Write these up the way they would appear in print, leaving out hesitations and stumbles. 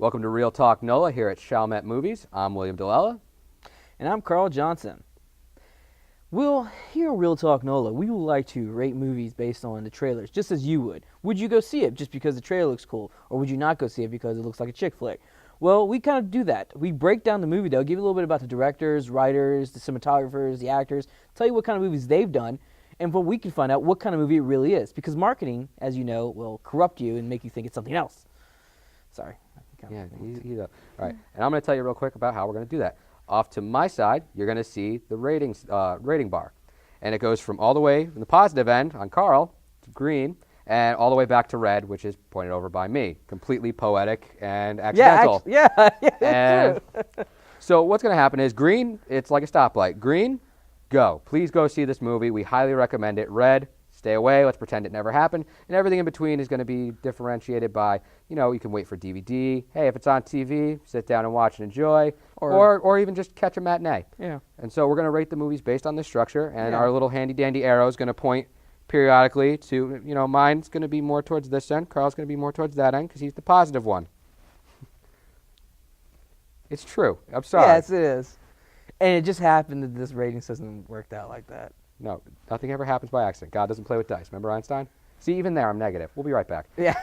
Welcome to Real Talk Nola here at Chalmette Movies. I'm William Delella. And I'm Carl Johnson. Well, here on Real Talk Nola, we would like to rate movies based on the trailers, just as you would. Would you go see it just because the trailer looks cool, or would you not go see it because it looks like a chick flick? Well, we kind of do that. We break down the movie, though, give you a little bit about the directors, writers, the cinematographers, the actors, tell you what kind of movies they've done, and what we can find out what kind of movie it really is. Because marketing, as you know, will corrupt you and make you think it's something else. Sorry. Yeah, all right. And I'm going to tell you real quick about how we're going to do that. Off to my side, you're going to see the rating bar. And it goes from all the way from the positive end on Carl to green, and all the way back to red, which is pointed over by me. Completely poetic and accidental. Yeah, and so what's going to happen is green, it's like a stoplight. Green, go. Please go see this movie. We highly recommend it. Red, stay away. Let's pretend it never happened. And everything in between is going to be differentiated by, you can wait for DVD. Hey, if it's on TV, sit down and watch and enjoy. Or even just catch a matinee. Yeah. And so we're going to rate the movies based on this structure, and our little handy-dandy arrow is going to point periodically to, mine's going to be more towards this end, Carl's going to be more towards that end, because he's the positive one. It's true. I'm sorry. Yes, it is. And it just happened that this rating system worked out like that. No, nothing ever happens by accident. God doesn't play with dice. Remember Einstein? See, even there, I'm negative. We'll be right back. Yeah.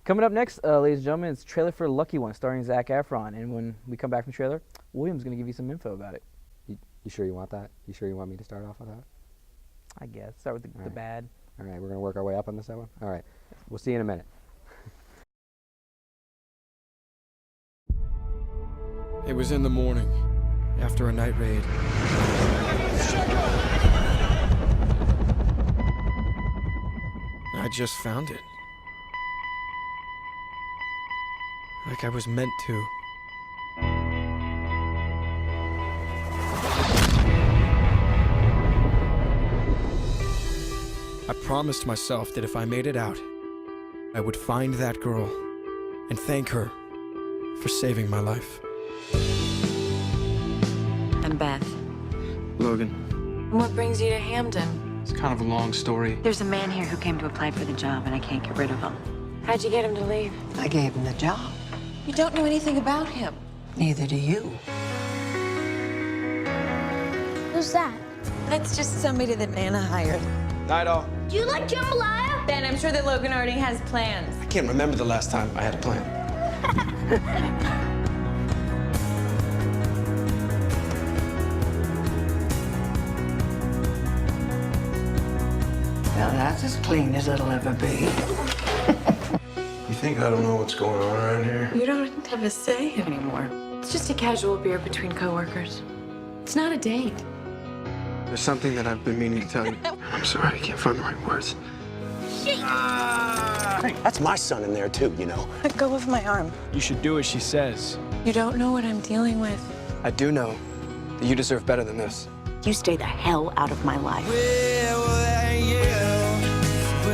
Coming up next, ladies and gentlemen, it's a trailer for Lucky One starring Zac Efron. And when we come back from the trailer, William's going to give you some info about it. You sure you want that? You sure you want me to start off with that? I guess. Start with the bad. All right, we're going to work our way up on this one? All right. We'll see you in a minute. It was in the morning, after a night raid. I just found it. Like I was meant to. I promised myself that if I made it out, I would find that girl and thank her for saving my life. I'm Beth. Logan. What brings you to Hamden? It's kind of a long story. There's a man here who came to apply for the job, and I can't get rid of him. How'd you get him to leave? I gave him the job. You don't know anything about him. Neither do you. Who's that? That's just somebody that Nana hired. Night all. Do you like jambalaya? Ben, I'm sure that Logan already has plans. I can't remember the last time I had a plan. Well, that's as clean as it'll ever be. You think I don't know what's going on around here? You don't have a say anymore. It's just a casual beer between coworkers. It's not a date. There's something that I've been meaning to tell you. I'm sorry, I can't find the right words. Hey, that's my son in there too, Let go of my arm. You should do as she says. You don't know what I'm dealing with. I do know that you deserve better than this. You stay the hell out of my life.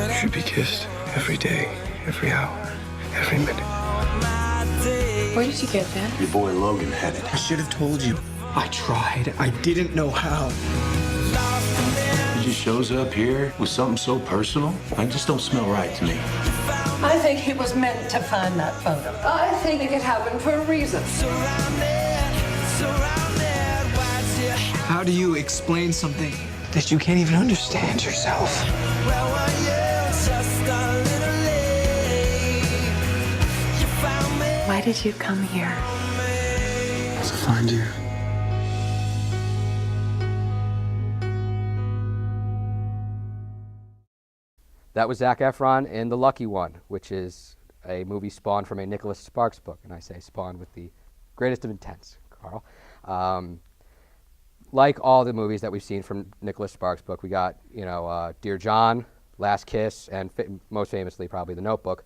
You should be kissed every day, every hour, every minute. Where did you get that? Your boy Logan had it. I should have told you. I tried. I didn't know how. He just shows up here with something so personal. I just don't smell right to me. I think he was meant to find that photo. I think it happened for a reason. How do you explain something that you can't even understand yourself? Why did you come here? To find you. That was Zac Efron in The Lucky One, which is a movie spawned from a Nicholas Sparks book. And I say spawned with the greatest of intents, Carl. Like all the movies that we've seen from Nicholas Sparks' book, we got, Dear John, Last Kiss, and most famously probably The Notebook,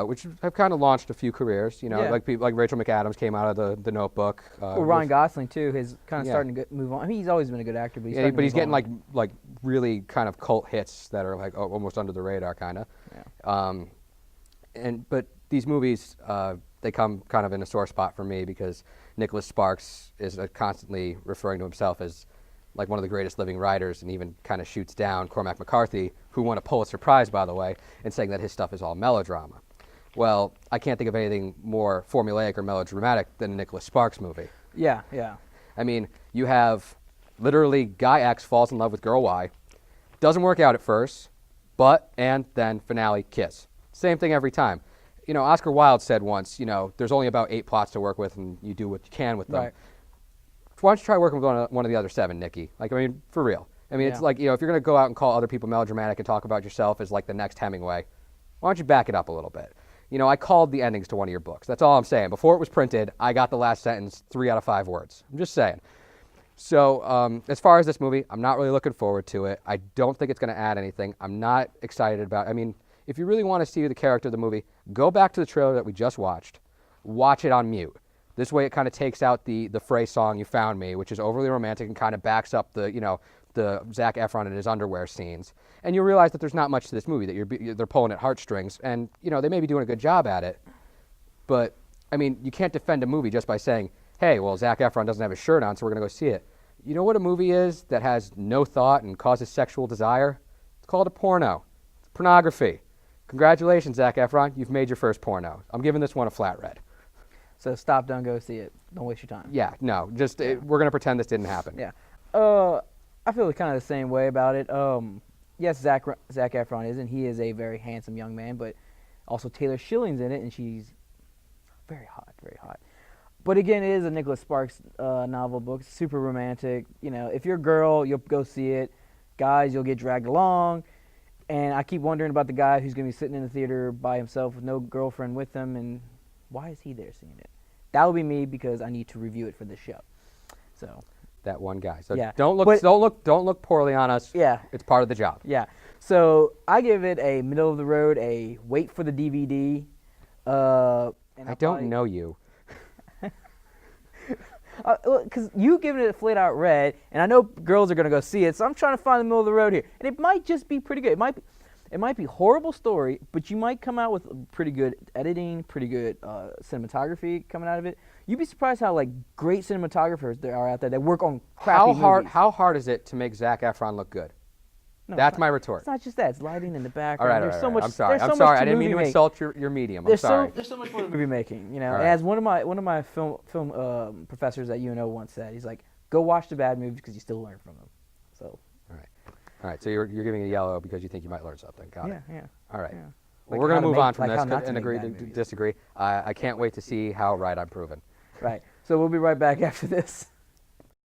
which have kind of launched a few careers. Like people like Rachel McAdams came out of the Notebook. Well, Ryan Gosling too is kind of starting to move on. I mean, he's always been a good actor, but he's getting on. like really kind of cult hits that are like almost under the radar, kind of. Yeah. But these movies, they come kind of in a sore spot for me because Nicholas Sparks is constantly referring to himself as like one of the greatest living writers, and even kind of shoots down Cormac McCarthy, who won a Pulitzer Prize, by the way, and saying that his stuff is all melodrama. Well, I can't think of anything more formulaic or melodramatic than a Nicholas Sparks movie. Yeah, yeah. I mean, you have literally guy X falls in love with girl Y, doesn't work out at first, and then finale kiss. Same thing every time. You know, Oscar Wilde said once, you know, there's only about 8 plots to work with, and you do what you can with them. Right. Why don't you try working with one of the other 7, Nikki? Like, I mean, for real. I mean, it's Yeah. like, you know, if you're going to go out and call other people melodramatic and talk about yourself as like the next Hemingway, why don't you back it up a little bit? You know, I called the endings to one of your books. That's all I'm saying. Before it was printed, I got the last sentence 3 out of 5 words. I'm just saying. So as far as this movie, I'm not really looking forward to it. I don't think it's going to add anything. I'm not excited about it. I mean, if you really want to see the character of the movie, go back to the trailer that we just watched. Watch it on mute. This way it kind of takes out the Frey song, You Found Me, which is overly romantic and kind of backs up the, you know, the Zac Efron in his underwear scenes. And you realize that there's not much to this movie, that they're pulling at heartstrings. And, you know, they may be doing a good job at it. But, I mean, you can't defend a movie just by saying, hey, well, Zac Efron doesn't have his shirt on, so we're going to go see it. You know what a movie is that has no thought and causes sexual desire? It's called a porno. It's pornography. Congratulations, Zac Efron. You've made your first porno. I'm giving this one a flat red. So stop, don't go see it. Don't waste your time. Yeah, no, just we're going to pretend this didn't happen. Yeah. I feel kind of the same way about it. Yes, Zac Efron is, and he is a very handsome young man, but also Taylor Schilling's in it, and she's very hot, very hot. But again, it is a Nicholas Sparks novel book, super romantic. You know, if you're a girl, you'll go see it. Guys, you'll get dragged along. And I keep wondering about the guy who's going to be sitting in the theater by himself with no girlfriend with him, and why is he there seeing it? That'll be me because I need to review it for this show. So That one guy. So Yeah. don't But- look poorly on us. Yeah. It's part of the job. yeah, so I give it a middle of the road, a wait for the DVD. And I don't know you. Because you giving it a flat out red, and I know girls are gonna go see it, so I'm trying to find the middle of the road here, and it might just be pretty good. It might be horrible story, but you might come out with pretty good editing, pretty good cinematography coming out of it. You'd be surprised how like great cinematographers there are out there that work on crappy movies. How hard is it to make Zac Efron look good? No, That's it's my not- retort. It's not just that; it's lighting in the All background. right, There's so much. I'm sorry. There's so I'm much sorry. to I didn't mean movie to making. insult your medium. I'm There's sorry. so much more to movie making, you know. All right. As one of my film professors at UNO once said, he's like, "Go watch the bad movies because you still learn from them." So All right. So you're giving a yellow because you think you might learn something. Got it. yeah. All right. Yeah. Well, Like we're how going to to move make- on from like how this not to and make agree bad to movies. disagree. I can't wait to see how right I'm proven. Right. So we'll be right back after this.